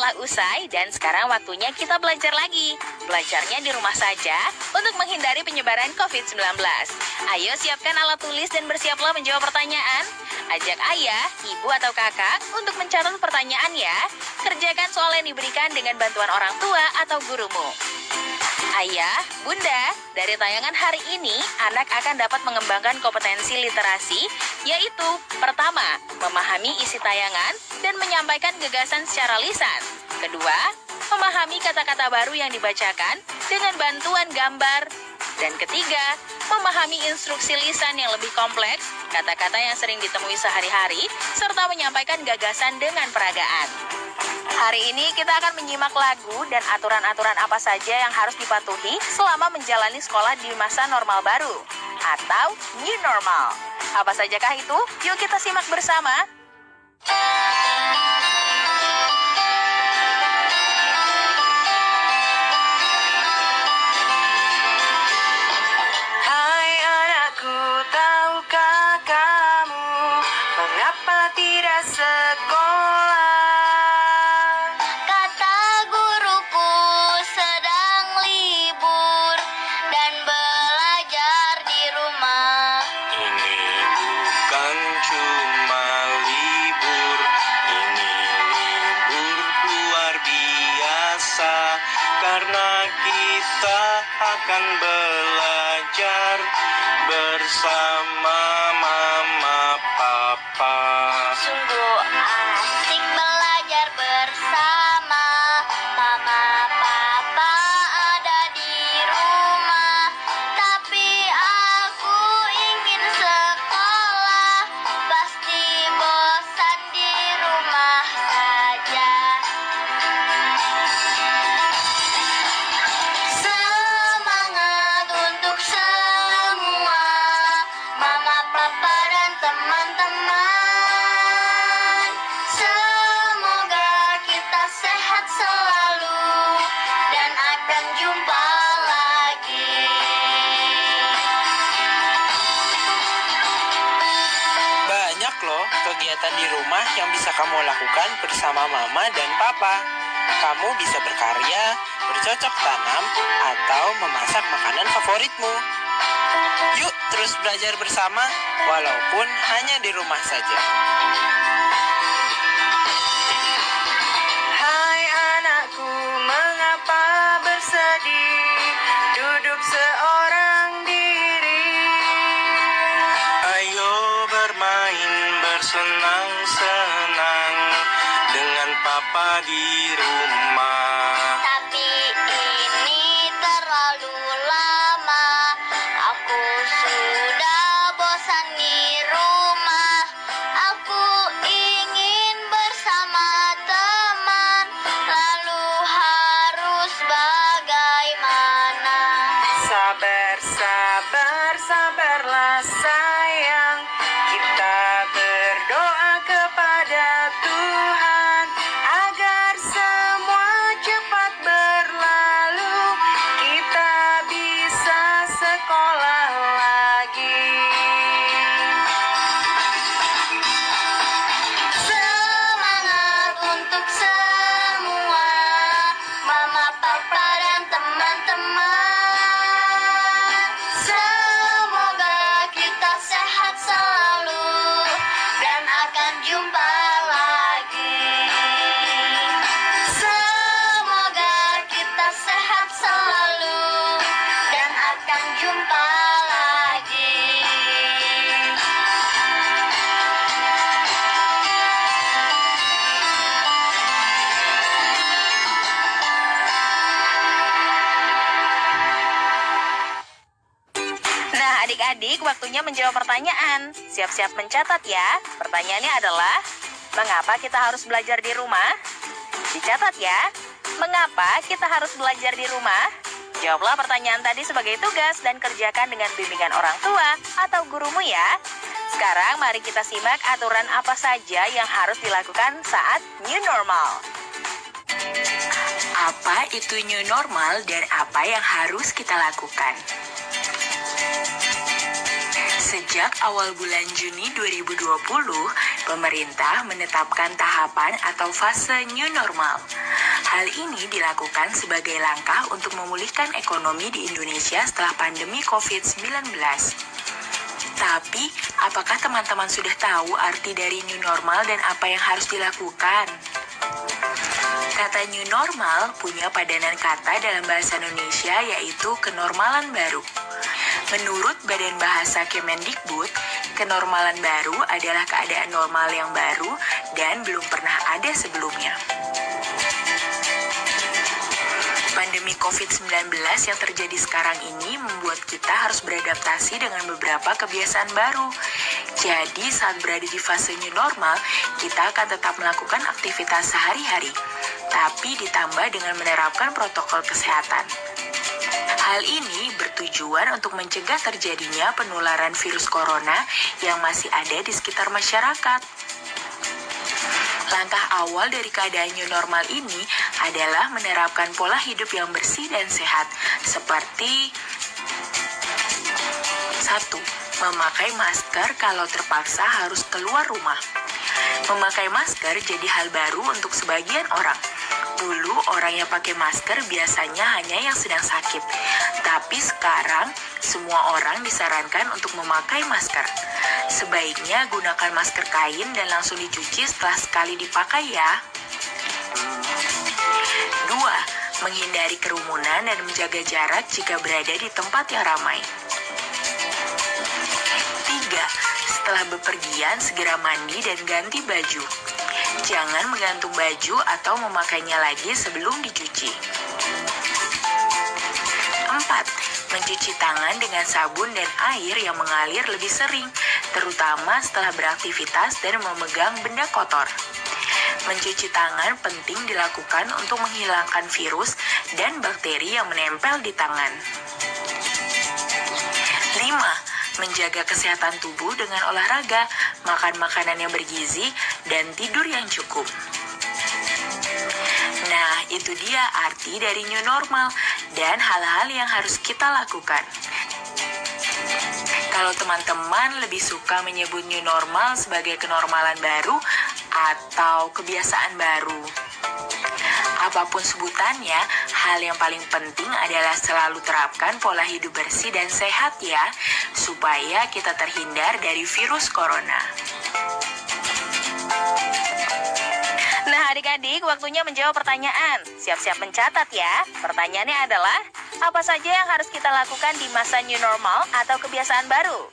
telah usai dan sekarang waktunya kita belajar lagi. Belajarnya di rumah saja untuk menghindari penyebaran COVID-19. Ayo siapkan alat tulis dan bersiaplah menjawab pertanyaan. Ajak ayah, ibu atau kakak untuk mencatat pertanyaan ya. Kerjakan soal yang diberikan dengan bantuan orang tua atau gurumu. Ayah, bunda, dari tayangan hari ini, anak akan dapat mengembangkan kompetensi literasi, yaitu pertama, memahami isi tayangan dan menyampaikan gagasan secara lisan. Kedua, memahami kata-kata baru yang dibacakan dengan bantuan gambar. Dan ketiga, memahami instruksi lisan yang lebih kompleks, kata-kata yang sering ditemui sehari-hari, serta menyampaikan gagasan dengan peragaan. Hari ini kita akan menyimak lagu dan aturan-aturan apa saja yang harus dipatuhi selama menjalani sekolah di masa normal baru atau new normal. Apa sajakah itu? Yuk kita simak bersama. Hai anakku, tahukah kamu mengapa tidak sekolah? Kata guruku sedang libur dan belajar di rumah. Ini bukan cuma libur, ini libur luar biasa, karena kita akan belajar bersama mama papa. Sungguh asik belajar bersama. Mama papa ada di rumah, tapi aku ingin sekolah. Pasti bosan di rumah saja. Semangat untuk semua, mama, papa, dan teman-teman. Semoga kita sehat selalu dan akan jumpa lagi. Banyak loh kegiatan di rumah yang bisa kamu lakukan bersama mama dan papa. Kamu bisa berkarya, bercocok tanam, atau memasak makanan favoritmu. Yuk terus belajar bersama, walaupun hanya di rumah saja. Hai anakku, mengapa bersedih? Duduk seorang diri. Ayo bermain bersenang-senang dengan papa di rumah. Tapi ini terlalu lama. Aku sudah bosan di rumah. Aku ingin bersama teman. Lalu harus bagaimana? Sabar, sabar, sabarlah sayang. Kita berdoa kepada Tuhan agar semua cepat berlalu. Kita bisa sekolah lagi. Semangat untuk semua, mama, papa, dan teman-teman. Semoga kita sehat selalu dan akan jumpa lagi. Semoga kita sehat selalu dan akan jumpa lagi. Nah, adik-adik, waktunya menjawab pertanyaan. Siap-siap mencatat ya. Pertanyaannya adalah, mengapa kita harus belajar di rumah? Dicatat ya. Mengapa kita harus belajar di rumah? Jawablah pertanyaan tadi sebagai tugas dan kerjakan dengan bimbingan orang tua atau gurumu ya. Sekarang mari kita simak aturan apa saja yang harus dilakukan saat new normal. Apa itu new normal dan apa yang harus kita lakukan? Sejak awal bulan Juni 2020, pemerintah menetapkan tahapan atau fase new normal. Hal ini dilakukan sebagai langkah untuk memulihkan ekonomi di Indonesia setelah pandemi COVID-19. Tapi, apakah teman-teman sudah tahu arti dari new normal dan apa yang harus dilakukan? Kata new normal punya padanan kata dalam bahasa Indonesia yaitu kenormalan baru. Menurut Badan Bahasa Kemendikbud, kenormalan baru adalah keadaan normal yang baru dan belum pernah ada sebelumnya. Pandemi COVID-19 yang terjadi sekarang ini membuat kita harus beradaptasi dengan beberapa kebiasaan baru. Jadi saat berada di fase new normal, kita akan tetap melakukan aktivitas sehari-hari, tapi ditambah dengan menerapkan protokol kesehatan. Hal ini bertujuan untuk mencegah terjadinya penularan virus corona yang masih ada di sekitar masyarakat. Langkah awal dari keadaan new normal ini adalah menerapkan pola hidup yang bersih dan sehat, seperti 1. Memakai masker kalau terpaksa harus keluar rumah. Memakai masker jadi hal baru untuk sebagian orang. Dulu orang yang pakai masker biasanya hanya yang sedang sakit, tapi sekarang semua orang disarankan untuk memakai masker. Sebaiknya gunakan masker kain dan langsung dicuci setelah sekali dipakai ya. 2. Menghindari kerumunan dan menjaga jarak jika berada di tempat yang ramai. 3. Setelah bepergian segera mandi dan ganti baju. Jangan menggantung baju atau memakainya lagi sebelum dicuci. 4. Mencuci tangan dengan sabun dan air yang mengalir lebih sering, terutama setelah beraktivitas dan memegang benda kotor. Mencuci tangan penting dilakukan untuk menghilangkan virus dan bakteri yang menempel di tangan. 5. Menjaga kesehatan tubuh dengan olahraga, makan makanan yang bergizi, dan tidur yang cukup. Nah, itu dia arti dari new normal dan hal-hal yang harus kita lakukan. Kalau teman-teman lebih suka menyebut new normal sebagai kenormalan baru atau kebiasaan baru, apapun sebutannya, hal yang paling penting adalah selalu terapkan pola hidup bersih dan sehat ya, supaya kita terhindar dari virus corona. Nah adik-adik, waktunya menjawab pertanyaan. Siap-siap mencatat ya. Pertanyaannya adalah, apa saja yang harus kita lakukan di masa new normal atau kebiasaan baru?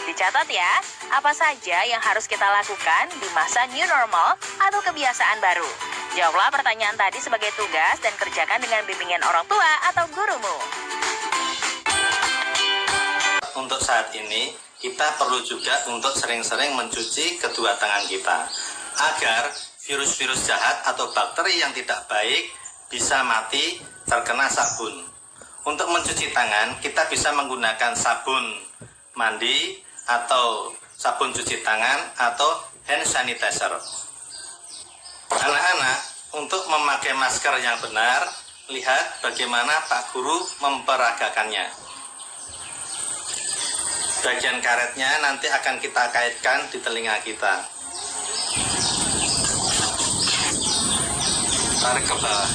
Dicatat ya, apa saja yang harus kita lakukan di masa new normal atau kebiasaan baru? Jawablah pertanyaan tadi sebagai tugas dan kerjakan dengan bimbingan orang tua atau gurumu. Untuk saat ini, kita perlu juga untuk sering-sering mencuci kedua tangan kita, agar virus-virus jahat atau bakteri yang tidak baik bisa mati terkena sabun. Untuk mencuci tangan, kita bisa menggunakan sabun mandi atau sabun cuci tangan atau hand sanitizer. Anak-anak, untuk memakai masker yang benar, lihat bagaimana Pak Guru memperagakannya. Bagian karetnya nanti akan kita kaitkan di telinga kita. Tarik ke bawah.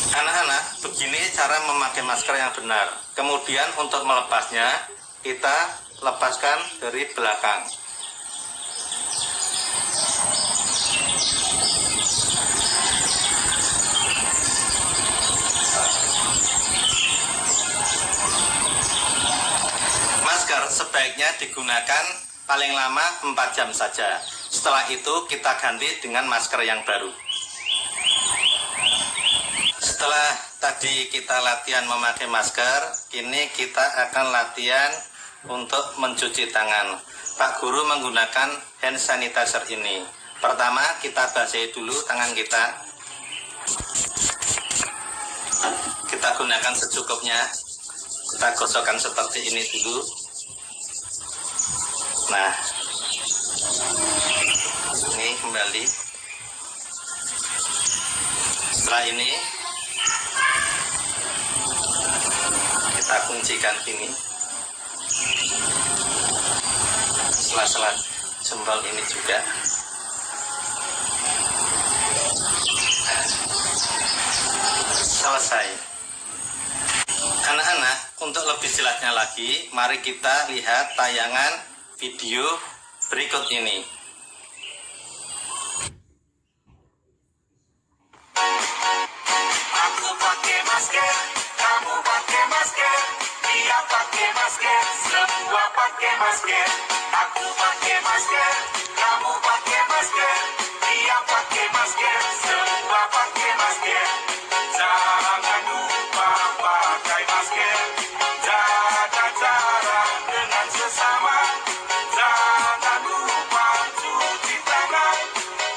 Anak-anak, begini cara memakai masker yang benar. Kemudian untuk melepasnya, kita lepaskan dari belakang. Masker sebaiknya digunakan paling lama 4 jam saja. Setelah itu kita ganti dengan masker yang baru. Setelah tadi kita latihan memakai masker, kini kita akan latihan untuk mencuci tangan. Pak Guru menggunakan hand sanitizer ini. Pertama, kita basahi dulu tangan kita. Kita gunakan secukupnya. Kita gosokkan seperti ini dulu. Nah, ini kembali. Setelah ini, kita kita kuncikan ini. Sela-sela jempol ini juga. Selesai. Anak-anak, untuk lebih jelasnya lagi, mari kita lihat tayangan video berikut ini. Aku pakai masker, kamu pakai masker, dia pakai masker, semua pakai masker. Aku pakai masker, kamu pakai masker, dia pakai masker, semua pakai masker. Jangan lupa pakai masker, jaga jarak dengan sesama. Jangan lupa cuci tangan,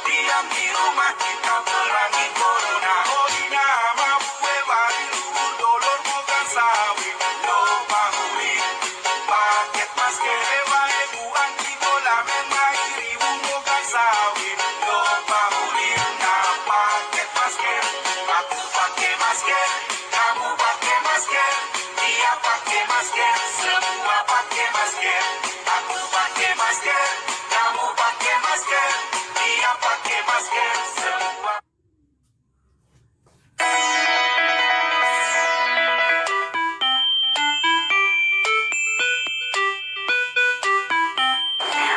diam di rumah kita perangi corona. Corona mabue barilu dolor bukan sawit, no mahuri. Paket masker ewae buang di bola mengairi bukan sawit, no mahuri. Nah paket masker, aku pakai masker, kamu pakai masker, dia pakai masker, semua pakai masker. Aku pakai masker, kamu pakai masker, dia pakai masker, semua.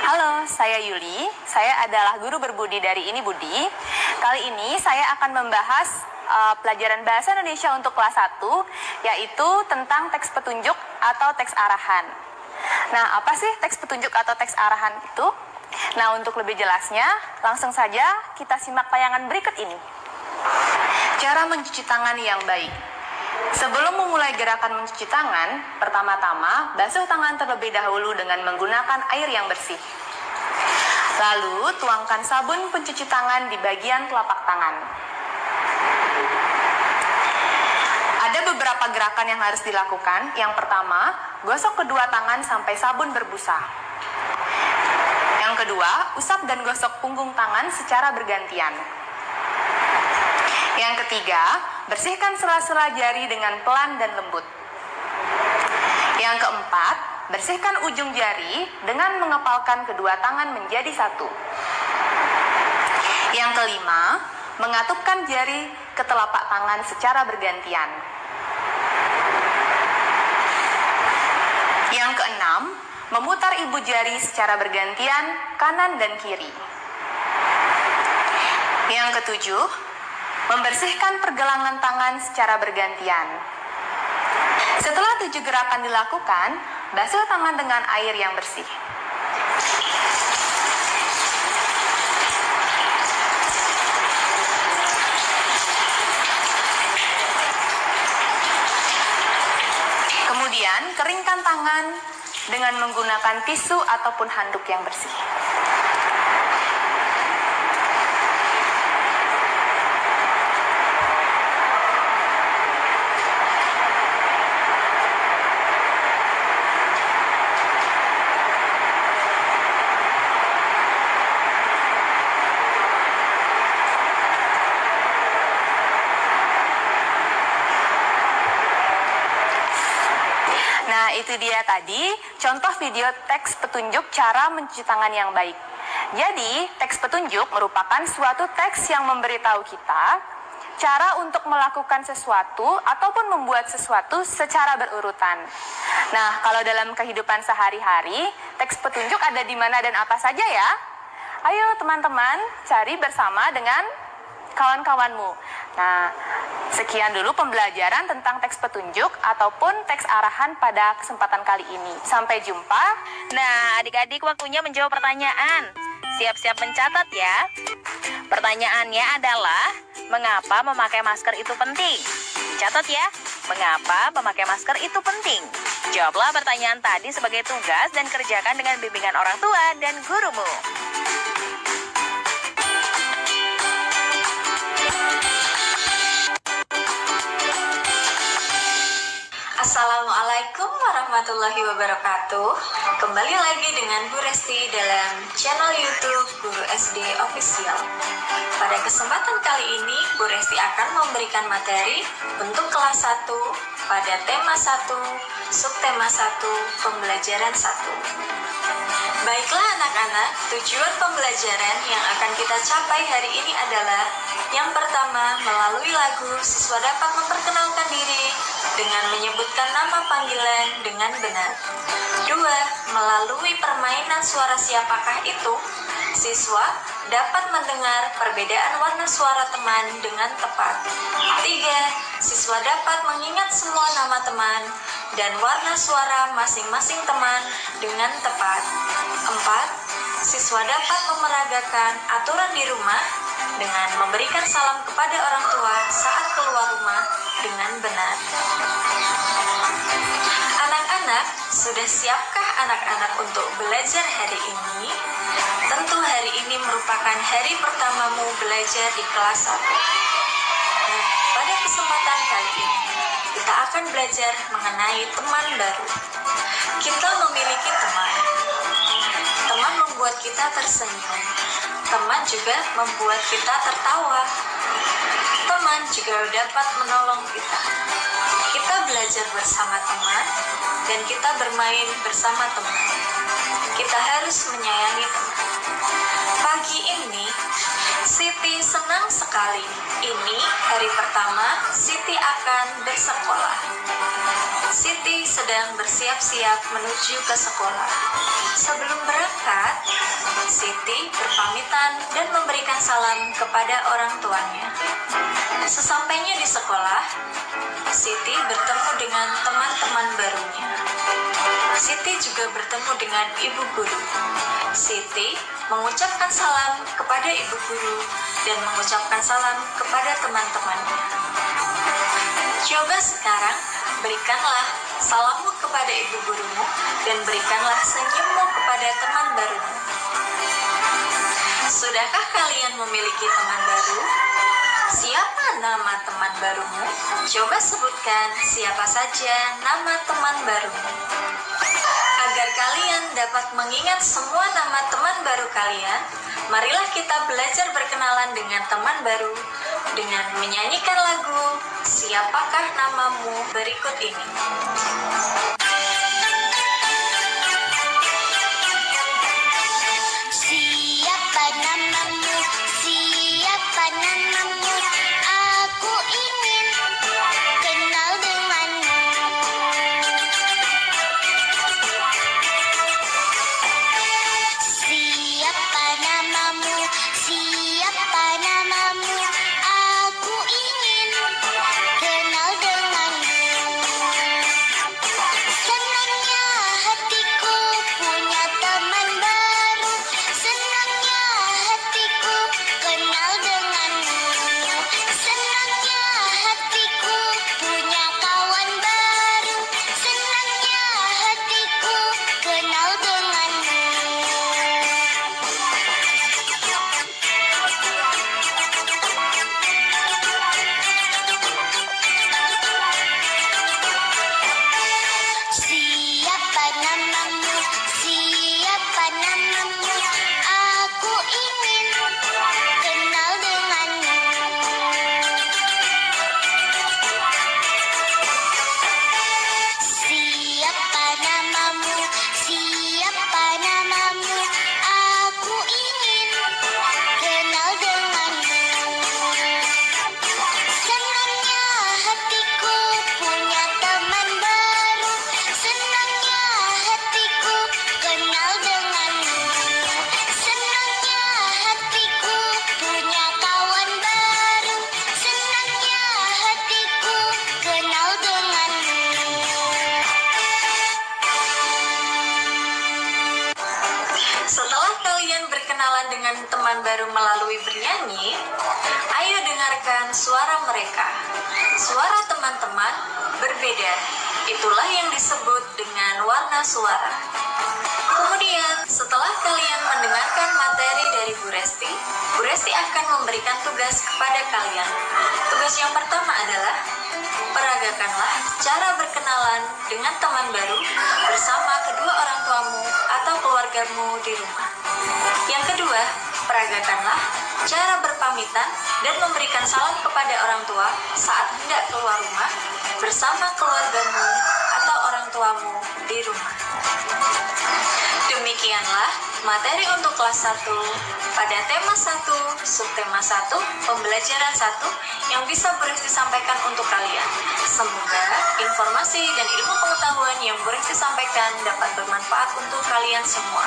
Halo, saya Yuli. Saya adalah guru berbudi dari Ini Budi. Kali ini saya akan membahas pelajaran Bahasa Indonesia untuk kelas 1, yaitu tentang teks petunjuk atau teks arahan. Nah, apa sih teks petunjuk atau teks arahan itu? Nah, untuk lebih jelasnya, langsung saja kita simak tayangan berikut ini. Cara mencuci tangan yang baik. Sebelum memulai gerakan mencuci tangan, pertama-tama basuh tangan terlebih dahulu dengan menggunakan air yang bersih. Lalu, tuangkan sabun pencuci tangan di bagian telapak tangan. Ada beberapa gerakan yang harus dilakukan. Yang pertama, gosok kedua tangan sampai sabun berbusa. Yang kedua, usap dan gosok punggung tangan secara bergantian. Yang ketiga, bersihkan sela-sela jari dengan pelan dan lembut. Yang keempat, bersihkan ujung jari dengan mengepalkan kedua tangan menjadi satu. Yang kelima, mengatupkan jari ke telapak tangan secara bergantian. Yang keenam, memutar ibu jari secara bergantian kanan dan kiri. Yang ketujuh, membersihkan pergelangan tangan secara bergantian. Setelah 7 gerakan dilakukan, basuh tangan dengan air yang bersih. Kemudian, keringkan tangan dengan menggunakan tisu ataupun handuk yang bersih. Nah, itu dia tadi contoh video teks petunjuk cara mencuci tangan yang baik. Jadi, teks petunjuk merupakan suatu teks yang memberitahu kita cara untuk melakukan sesuatu ataupun membuat sesuatu secara berurutan. Nah, kalau dalam kehidupan sehari-hari, teks petunjuk ada di mana dan apa saja ya? Ayo teman-teman, cari bersama dengan kawan-kawanmu. Nah, sekian dulu pembelajaran tentang teks petunjuk ataupun teks arahan pada kesempatan kali ini. Sampai jumpa. Nah, adik-adik waktunya menjawab pertanyaan. Siap-siap mencatat ya. Pertanyaannya adalah, mengapa memakai masker itu penting? Catat ya, mengapa memakai masker itu penting? Jawablah pertanyaan tadi sebagai tugas dan kerjakan dengan bimbingan orang tua dan gurumu. Assalamualaikum warahmatullahi wabarakatuh. Kembali lagi dengan Bu Resti dalam channel YouTube Guru SD Official. Pada kesempatan kali ini, Bu Resti akan memberikan materi untuk kelas 1 pada tema 1, subtema 1, pembelajaran 1. Baiklah anak-anak, tujuan pembelajaran yang akan kita capai hari ini adalah: yang pertama, melalui lagu, siswa dapat memperkenalkan diri dengan menyebutkan nama panggilan dengan benar. 2. Melalui permainan suara siapakah itu, siswa dapat mendengar perbedaan warna suara teman dengan tepat. 3. Siswa dapat mengingat semua nama teman dan warna suara masing-masing teman dengan tepat. 4. Siswa dapat memeragakan aturan di rumah dengan memberikan salam kepada orang tua saat keluar rumah dengan benar. Anak-anak, sudah siapkah anak-anak untuk belajar hari ini? Tentu hari ini merupakan hari pertamamu belajar di kelas 1. Nah, pada kesempatan kali ini, kita akan belajar mengenai teman baru. Kita memiliki teman. Teman membuat kita tersenyum. Teman juga membuat kita tertawa. Teman juga dapat menolong kita. Kita belajar bersama teman dan kita bermain bersama teman. Kita harus menyayangi teman. Pagi ini, Siti senang sekali. Ini hari pertama Siti akan bersekolah. Siti sedang bersiap-siap menuju ke sekolah. Sebelum berangkat, Siti berpamitan dan memberikan salam kepada orang tuanya. Sesampainya di sekolah, Siti bertemu dengan teman-teman barunya. Siti juga bertemu dengan ibu guru. Siti mengucapkan salam kepada ibu guru dan mengucapkan salam kepada teman-temannya. Coba sekarang berikanlah salammu kepada ibu gurumu dan berikanlah senyummu kepada teman barumu. Sudahkah kalian memiliki teman baru? Siapa nama teman barumu? Coba sebutkan siapa saja nama teman barumu. Agar kalian dapat mengingat semua nama teman baru kalian, marilah kita belajar berkenalan dengan teman baru dengan menyanyikan lagu Siapakah Namamu berikut ini. Siapa namamu? Siapa namamu? Aku ingin kenal denganmu. Siapa namamu? Siapa namamu? Aku ingin kenal denganmu. Senangnya hatiku punya teman baru. Senangnya hatiku kenal denganmu. Senangnya hatiku punya kawan baru. Senangnya hatiku kenal denganmu. Siapa namamu? Siapa namamu? Aku ingin kenal denganmu. Siapa namamu? Siapa namamu? Aku ingin kenal denganmu. Senangnya hatiku punya teman baru. Senangnya hatiku kenal denganmu. Senangnya hatiku punya kawan baru. Senangnya hatiku kenal denganmu. Setelah kalian berkenalan dengan teman baru melalui bernyanyi, ayo dengarkan suara mereka. Suara teman-teman berbeda. Itulah yang disebut dengan warna suara. Kemudian, setelah kalian mendengarkan materi dari Bu Resti akan memberikan tugas kepada kalian. Tugas yang pertama adalah peragakanlah cara berkenalan dengan teman baru bersama kedua orang tuamu atau keluargamu di rumah. Yang kedua, peragakanlah cara berpamitan, dan memberikan salam kepada orang tua saat hendak keluar rumah bersama keluargamu atau orang tuamu di rumah. Demikianlah materi untuk kelas 1 pada tema 1, subtema 1, pembelajaran 1 yang bisa Bu Resti sampaikan untuk kalian. Semoga informasi dan ilmu pengetahuan yang Bu Resti sampaikan dapat bermanfaat untuk kalian semua.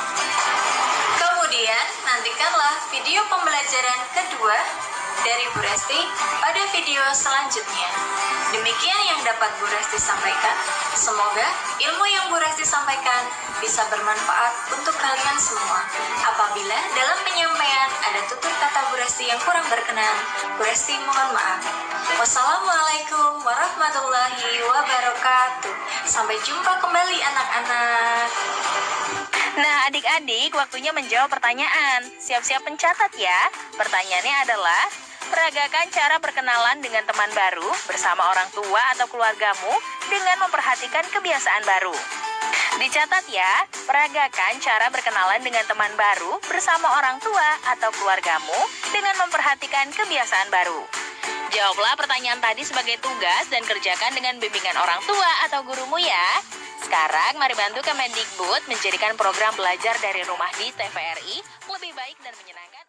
Kemudian, nantikanlah video pembelajaran kedua dari Bu Resti pada video selanjutnya. Demikian yang dapat Bu Resti sampaikan. Semoga ilmu yang Bu Resti sampaikan bisa bermanfaat untuk kalian semua. Apabila dalam penyampaian ada tutur kata Bu Resti yang kurang berkenan, Bu Resti mohon maaf. Wassalamualaikum warahmatullahi wabarakatuh. Sampai jumpa kembali anak-anak. Nah, adik-adik, waktunya menjawab pertanyaan. Siap-siap mencatat ya. Pertanyaannya adalah, peragakan cara berkenalan dengan teman baru bersama orang tua atau keluargamu dengan memperhatikan kebiasaan baru. Dicatat ya, peragakan cara berkenalan dengan teman baru bersama orang tua atau keluargamu dengan memperhatikan kebiasaan baru. Jawablah pertanyaan tadi sebagai tugas dan kerjakan dengan bimbingan orang tua atau gurumu ya. Sekarang mari bantu Kemendikbud menjadikan program belajar dari rumah di TVRI lebih baik dan menyenangkan.